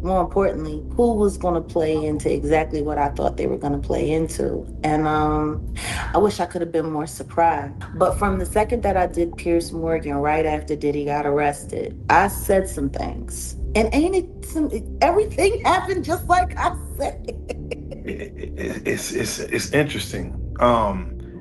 more importantly, who was going to play into exactly what I thought they were going to play into. And I wish I could have been more surprised. But from the second that I did Pierce Morgan, right after Diddy got arrested, I said some things. And everything happened just like I said. It's interesting.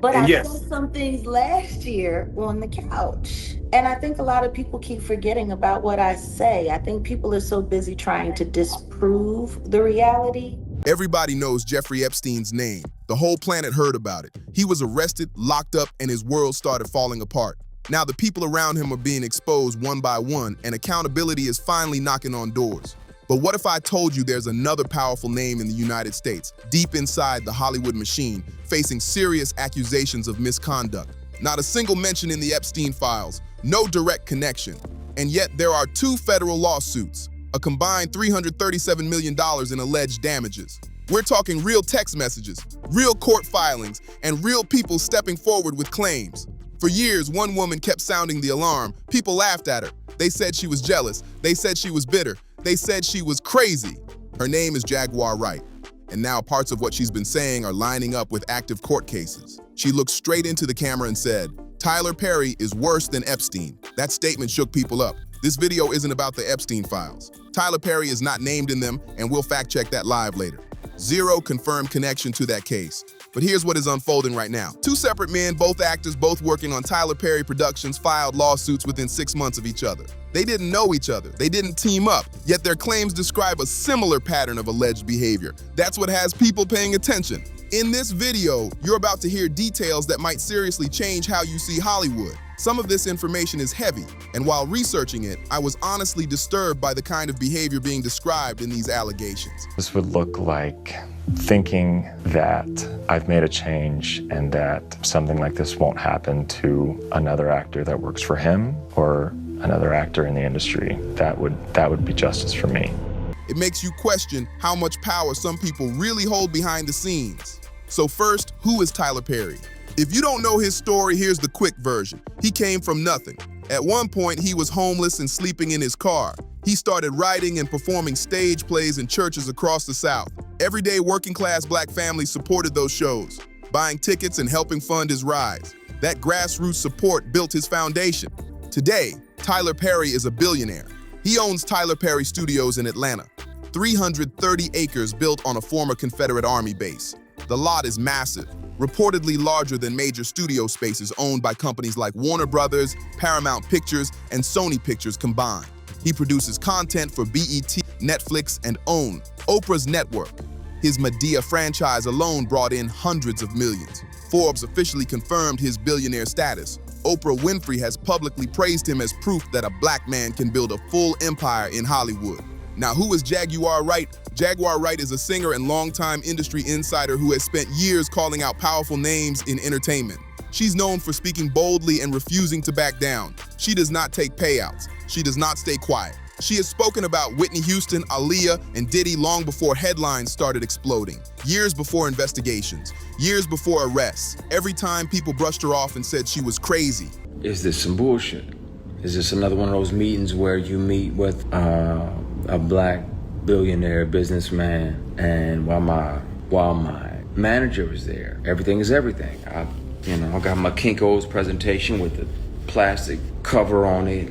But I said some things last year on the couch. And I think a lot of people keep forgetting about what I say. I think people are so busy trying to disprove the reality. Everybody knows Jeffrey Epstein's name. The whole planet heard about it. He was arrested, locked up, and his world started falling apart. Now the people around him are being exposed one by one, and accountability is finally knocking on doors. But what if I told you there's another powerful name in the United States, deep inside the Hollywood machine, facing serious accusations of misconduct? Not a single mention in the Epstein files, no direct connection. And yet there are 2 federal lawsuits, a combined $337 million in alleged damages. We're talking real text messages, real court filings, and real people stepping forward with claims. For years, one woman kept sounding the alarm. People laughed at her. They said she was jealous. They said she was bitter. They said she was crazy. Her name is Jaguar Wright. And now parts of what she's been saying are lining up with active court cases. She looked straight into the camera and said, "Tyler Perry is worse than Epstein." That statement shook people up. This video isn't about the Epstein files. Tyler Perry is not named in them, and we'll fact check that live later. Zero confirmed connection to that case. But here's what is unfolding right now. 2 separate men, both actors, both working on Tyler Perry Productions, filed lawsuits within 6 months of each other. They didn't know each other. They didn't team up, yet their claims describe a similar pattern of alleged behavior. That's what has people paying attention. In this video, you're about to hear details that might seriously change how you see Hollywood. Some of this information is heavy, and while researching it, I was honestly disturbed by the kind of behavior being described in these allegations. This would look like thinking that I've made a change and that something like this won't happen to another actor that works for him or another actor in the industry. That would be justice for me. It makes you question how much power some people really hold behind the scenes. So first, who is Tyler Perry? If you don't know his story, here's the quick version. He came from nothing. At one point, he was homeless and sleeping in his car. He started writing and performing stage plays in churches across the South. Everyday working-class black families supported those shows, buying tickets and helping fund his rise. That grassroots support built his foundation. Today, Tyler Perry is a billionaire. He owns Tyler Perry Studios in Atlanta, 330 acres built on a former Confederate Army base. The lot is massive, reportedly larger than major studio spaces owned by companies like Warner Brothers, Paramount Pictures, and Sony Pictures combined. He produces content for BET, Netflix, and OWN, Oprah's network. His Madea franchise alone brought in hundreds of millions. Forbes officially confirmed his billionaire status. Oprah Winfrey has publicly praised him as proof that a black man can build a full empire in Hollywood. Now, who is Jaguar Wright? Jaguar Wright is a singer and longtime industry insider who has spent years calling out powerful names in entertainment. She's known for speaking boldly and refusing to back down. She does not take payouts. She does not stay quiet. She has spoken about Whitney Houston, Aaliyah, and Diddy long before headlines started exploding, years before investigations, years before arrests. Every time people brushed her off and said she was crazy. Is this some bullshit? Is this another one of those meetings where you meet with a black billionaire businessman, and while my manager is there, everything is everything. I got my Kinko's presentation with the plastic cover on it.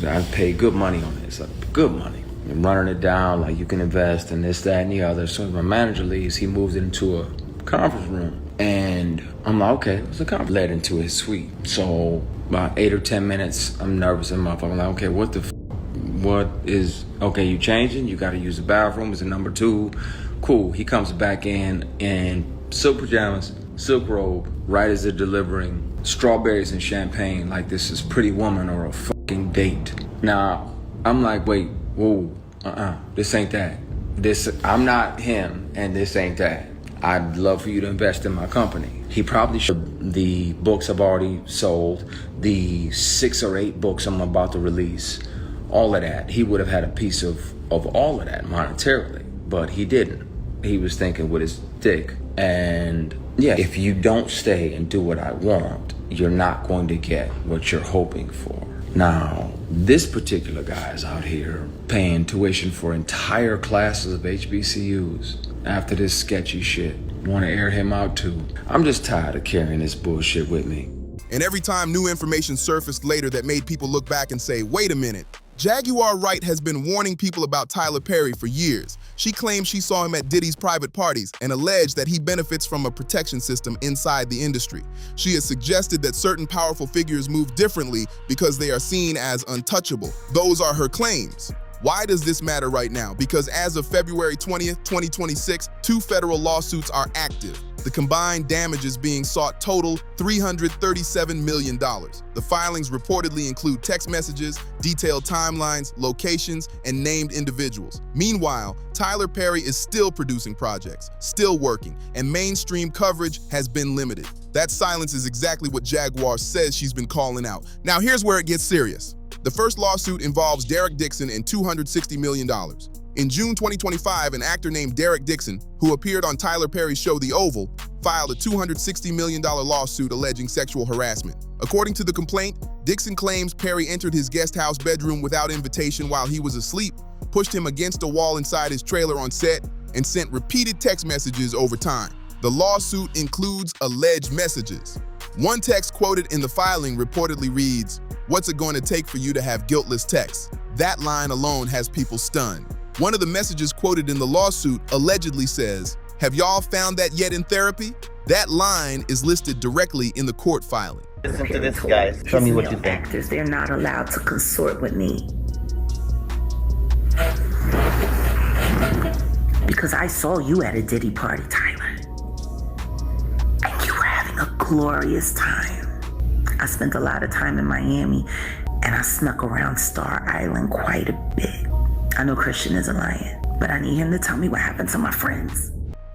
I paid good money on it, good money. And running it down like you can invest in this, that, and the other. As soon as my manager leaves, he moves it into a conference room. And I'm like, okay, it's a conference. Led into his suite. So about 8 or 10 minutes, I'm nervous and motherfucker. I'm like, okay, okay, you changing? You got to use the bathroom. It's a number 2. Cool. He comes back in silk pajamas, silk robe, right as they're delivering strawberries and champagne like this is Pretty Woman or a fucking date. Now, I'm like, wait, whoa, this ain't that. I'm not him, and this ain't that. I'd love for you to invest in my company. He probably should. The books I've already sold, the 6 or 8 books I'm about to release, all of that. He would have had a piece of all of that monetarily, but he didn't. He was thinking with his dick. And yeah, if you don't stay and do what I want, you're not going to get what you're hoping for. Now, This particular guy is out here paying tuition for entire classes of HBCUs after this sketchy shit. Want to air him out too. I'm just tired of carrying this bullshit with me. And every time new information surfaced later that made people look back and say, wait a minute, Jaguar Wright has been warning people about Tyler Perry for years. She claims she saw him at Diddy's private parties and alleged that he benefits from a protection system inside the industry. She has suggested that certain powerful figures move differently because they are seen as untouchable. Those are her claims. Why does this matter right now? Because as of February 20th, 2026, 2 federal lawsuits are active. The combined damages being sought total $337 million. The filings reportedly include text messages, detailed timelines, locations, and named individuals. Meanwhile, Tyler Perry is still producing projects, still working, and mainstream coverage has been limited. That silence is exactly what Jaguar says she's been calling out. Now here's where it gets serious. The first lawsuit involves Derek Dixon and $260 million. In June 2025, an actor named Derek Dixon, who appeared on Tyler Perry's show The Oval, filed a $260 million lawsuit alleging sexual harassment. According to the complaint, Dixon claims Perry entered his guest house bedroom without invitation while he was asleep, pushed him against a wall inside his trailer on set, and sent repeated text messages over time. The lawsuit includes alleged messages. One text quoted in the filing reportedly reads, "What's it going to take for you to have guiltless texts?" That line alone has people stunned. One of the messages quoted in the lawsuit allegedly says, "Have y'all found that yet in therapy?" That line is listed directly in the court filing. Listen to this, guys. Tell me what you think. Actors, they're not allowed to consort with me. Because I saw you at a Diddy party, Tyler. And you were having a glorious time. I spent a lot of time in Miami, and I snuck around Star Island quite a bit. I know Christian isn't lying, but I need him to tell me what happened to my friends.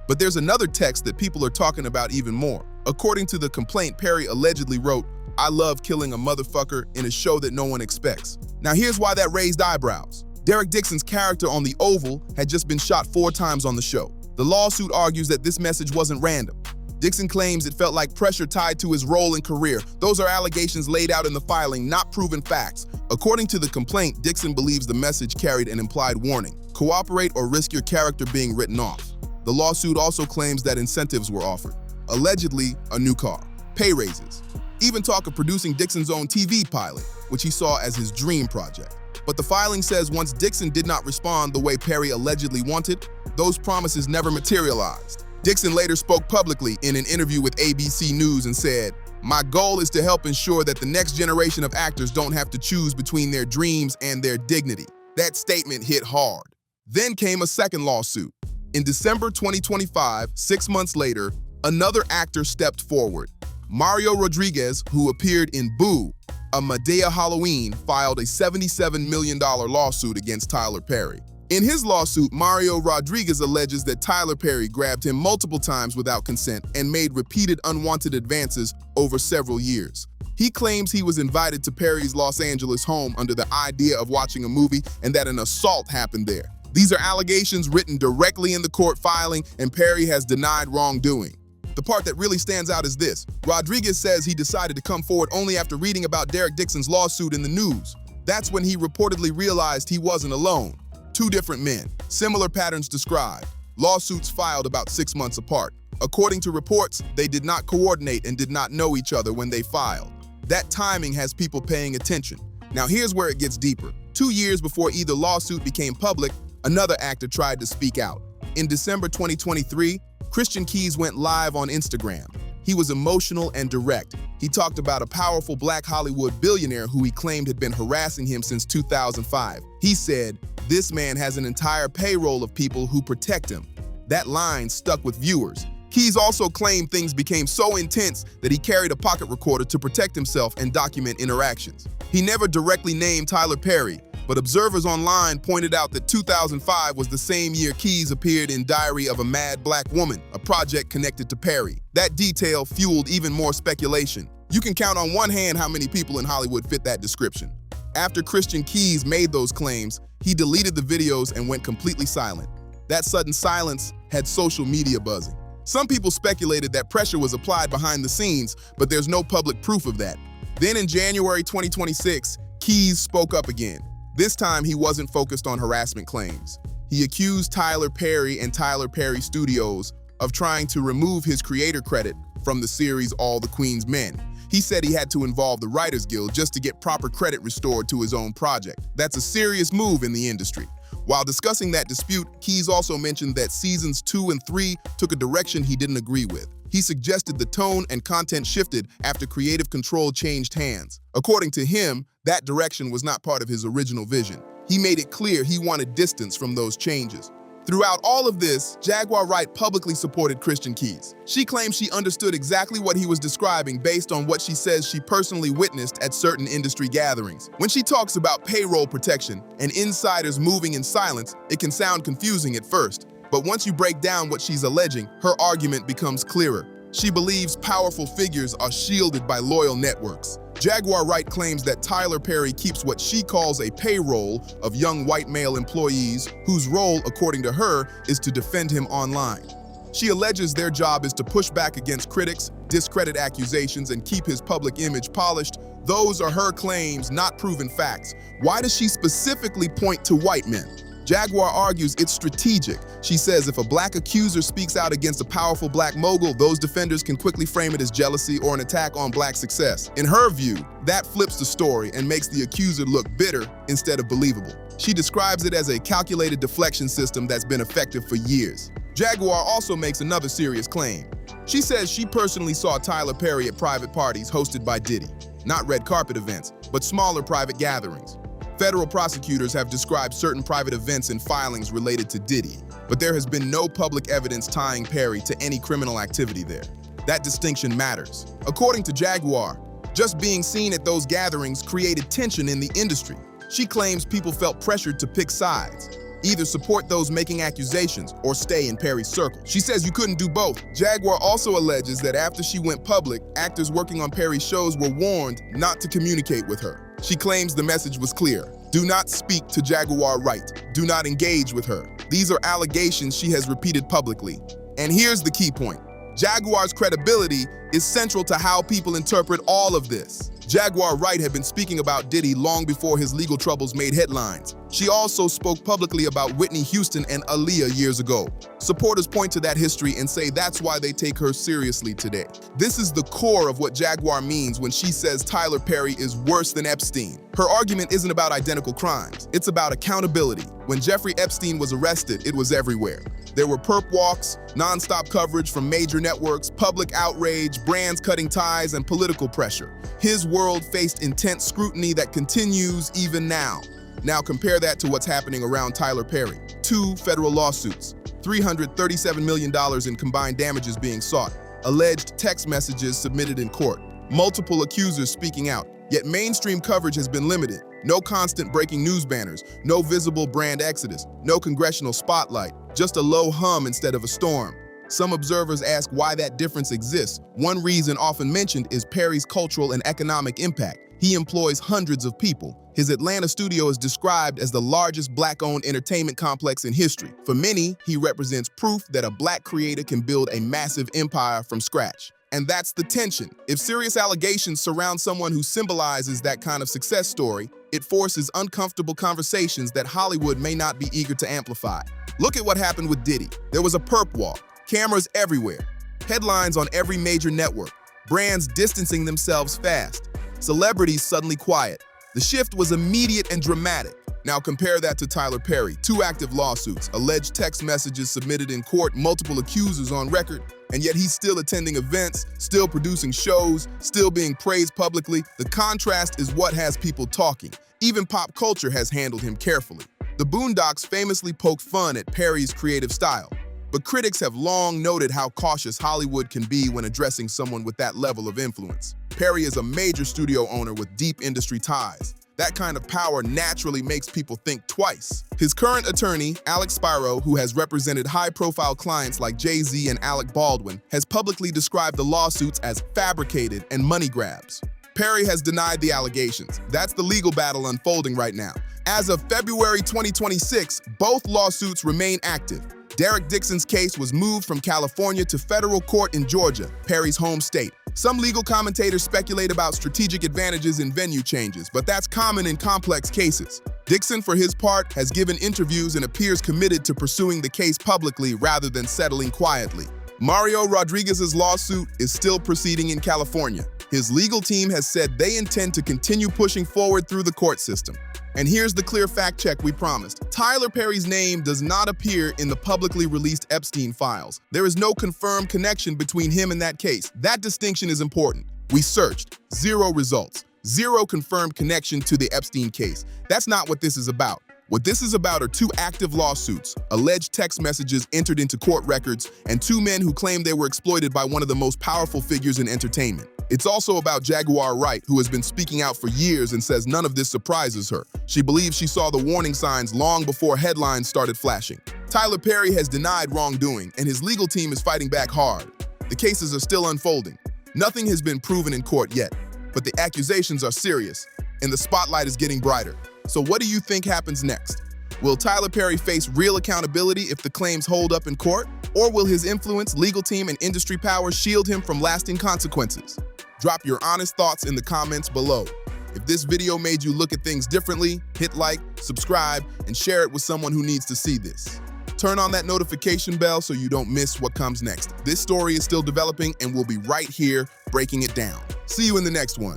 But there's another text that people are talking about even more. According to the complaint, Perry allegedly wrote, "I love killing a motherfucker" in a show that no one expects. Now here's why that raised eyebrows. Derek Dixon's character on The Oval had just been shot 4 times on the show. The lawsuit argues that this message wasn't random. Dixon claims it felt like pressure tied to his role and career. Those are allegations laid out in the filing, not proven facts. According to the complaint, Dixon believes the message carried an implied warning: cooperate or risk your character being written off. The lawsuit also claims that incentives were offered. Allegedly, a new car, pay raises, even talk of producing Dixon's own TV pilot, which he saw as his dream project. But the filing says once Dixon did not respond the way Perry allegedly wanted, those promises never materialized. Dixon later spoke publicly in an interview with ABC News and said, "My goal is to help ensure that the next generation of actors don't have to choose between their dreams and their dignity." That statement hit hard. Then came a second lawsuit. In December 2025, 6 months later, another actor stepped forward. Mario Rodriguez, who appeared in Boo, a Madea Halloween, filed a $77 million lawsuit against Tyler Perry. In his lawsuit, Mario Rodriguez alleges that Tyler Perry grabbed him multiple times without consent and made repeated unwanted advances over several years. He claims he was invited to Perry's Los Angeles home under the idea of watching a movie and that an assault happened there. These are allegations written directly in the court filing, and Perry has denied wrongdoing. The part that really stands out is this. Rodriguez says he decided to come forward only after reading about Derek Dixon's lawsuit in the news. That's when he reportedly realized he wasn't alone. 2 different men, similar patterns described. Lawsuits filed about 6 months apart. According to reports, they did not coordinate and did not know each other when they filed. That timing has people paying attention. Now here's where it gets deeper. 2 years before either lawsuit became public, another actor tried to speak out. In December 2023, Christian Keys went live on Instagram. He was emotional and direct. He talked about a powerful Black Hollywood billionaire who he claimed had been harassing him since 2005. He said, "This man has an entire payroll of people who protect him." That line stuck with viewers. Keys also claimed things became so intense that he carried a pocket recorder to protect himself and document interactions. He never directly named Tyler Perry, but observers online pointed out that 2005 was the same year Keys appeared in Diary of a Mad Black Woman, a project connected to Perry. That detail fueled even more speculation. You can count on one hand how many people in Hollywood fit that description. After Christian Keys made those claims, he deleted the videos and went completely silent. That sudden silence had social media buzzing. Some people speculated that pressure was applied behind the scenes, but there's no public proof of that. Then in January 2026, Keys spoke up again. This time, he wasn't focused on harassment claims. He accused Tyler Perry and Tyler Perry Studios of trying to remove his creator credit from the series All the Queen's Men. He said he had to involve the Writers Guild just to get proper credit restored to his own project. That's a serious move in the industry. While discussing that dispute, Keys also mentioned that seasons 2 and 3 took a direction he didn't agree with. He suggested the tone and content shifted after creative control changed hands. According to him, that direction was not part of his original vision. He made it clear he wanted distance from those changes. Throughout all of this, Jaguar Wright publicly supported Christian Keys. She claims she understood exactly what he was describing based on what she says she personally witnessed at certain industry gatherings. When she talks about payroll protection and insiders moving in silence, it can sound confusing at first. But once you break down what she's alleging, her argument becomes clearer. She believes powerful figures are shielded by loyal networks. Jaguar Wright claims that Tyler Perry keeps what she calls a payroll of young white male employees whose role, according to her, is to defend him online. She alleges their job is to push back against critics, discredit accusations, and keep his public image polished. Those are her claims, not proven facts. Why does she specifically point to white men? Jaguar argues it's strategic. She says if a black accuser speaks out against a powerful black mogul, those defenders can quickly frame it as jealousy or an attack on black success. In her view, that flips the story and makes the accuser look bitter instead of believable. She describes it as a calculated deflection system that's been effective for years. Jaguar also makes another serious claim. She says she personally saw Tyler Perry at private parties hosted by Diddy. Not red carpet events, but smaller private gatherings. Federal prosecutors have described certain private events and filings related to Diddy, but there has been no public evidence tying Perry to any criminal activity there. That distinction matters. According to Jaguar, just being seen at those gatherings created tension in the industry. She claims people felt pressured to pick sides, either support those making accusations or stay in Perry's circle. She says you couldn't do both. Jaguar also alleges that after she went public, actors working on Perry's shows were warned not to communicate with her. She claims the message was clear. Do not speak to Jaguar Wright. Do not engage with her. These are allegations she has repeated publicly. And here's the key point. Jaguar's credibility is central to how people interpret all of this. Jaguar Wright had been speaking about Diddy long before his legal troubles made headlines. She also spoke publicly about Whitney Houston and Aaliyah years ago. Supporters point to that history and say that's why they take her seriously today. This is the core of what Jaguar means when she says Tyler Perry is worse than Epstein. Her argument isn't about identical crimes. It's about accountability. When Jeffrey Epstein was arrested, it was everywhere. There were perp walks, non-stop coverage from major networks, public outrage, brands cutting ties, and political pressure. His world faced intense scrutiny that continues even now. Now compare that to what's happening around Tyler Perry. 2 federal lawsuits, $337 million in combined damages being sought, alleged text messages submitted in court, multiple accusers speaking out, yet mainstream coverage has been limited. No constant breaking news banners, no visible brand exodus, no congressional spotlight, just a low hum instead of a storm. Some observers ask why that difference exists. One reason often mentioned is Perry's cultural and economic impact. He employs hundreds of people. His Atlanta studio is described as the largest Black-owned entertainment complex in history. For many, he represents proof that a Black creator can build a massive empire from scratch. And that's the tension. If serious allegations surround someone who symbolizes that kind of success story, it forces uncomfortable conversations that Hollywood may not be eager to amplify. Look at what happened with Diddy. There was a perp walk, cameras everywhere, headlines on every major network, brands distancing themselves fast, celebrities suddenly quiet. The shift was immediate and dramatic. Now compare that to Tyler Perry. 2 active lawsuits, alleged text messages submitted in court, multiple accusers on record, and yet he's still attending events, still producing shows, still being praised publicly. The contrast is what has people talking. Even pop culture has handled him carefully. The Boondocks famously poke fun at Perry's creative style, but critics have long noted how cautious Hollywood can be when addressing someone with that level of influence. Perry is a major studio owner with deep industry ties. That kind of power naturally makes people think twice. His current attorney, Alex Spiro, who has represented high-profile clients like Jay-Z and Alec Baldwin, has publicly described the lawsuits as fabricated and money grabs. Perry has denied the allegations. That's the legal battle unfolding right now. As of February 2026, both lawsuits remain active. Derek Dixon's case was moved from California to federal court in Georgia, Perry's home state. Some legal commentators speculate about strategic advantages in venue changes, but that's common in complex cases. Dixon, for his part, has given interviews and appears committed to pursuing the case publicly rather than settling quietly. Mario Rodriguez's lawsuit is still proceeding in California. His legal team has said they intend to continue pushing forward through the court system. And here's the clear fact check we promised. Tyler Perry's name does not appear in the publicly released Epstein files. There is no confirmed connection between him and that case. That distinction is important. We searched, 0 results, 0 confirmed connection to the Epstein case. That's not what this is about. What this is about are 2 active lawsuits, alleged text messages entered into court records, and 2 men who claim they were exploited by one of the most powerful figures in entertainment. It's also about Jaguar Wright, who has been speaking out for years and says none of this surprises her. She believes she saw the warning signs long before headlines started flashing. Tyler Perry has denied wrongdoing, and his legal team is fighting back hard. The cases are still unfolding. Nothing has been proven in court yet, but the accusations are serious, and the spotlight is getting brighter. So what do you think happens next? Will Tyler Perry face real accountability if the claims hold up in court? Or will his influence, legal team, and industry power shield him from lasting consequences? Drop your honest thoughts in the comments below. If this video made you look at things differently, hit like, subscribe, and share it with someone who needs to see this. Turn on that notification bell so you don't miss what comes next. This story is still developing and we'll be right here breaking it down. See you in the next one.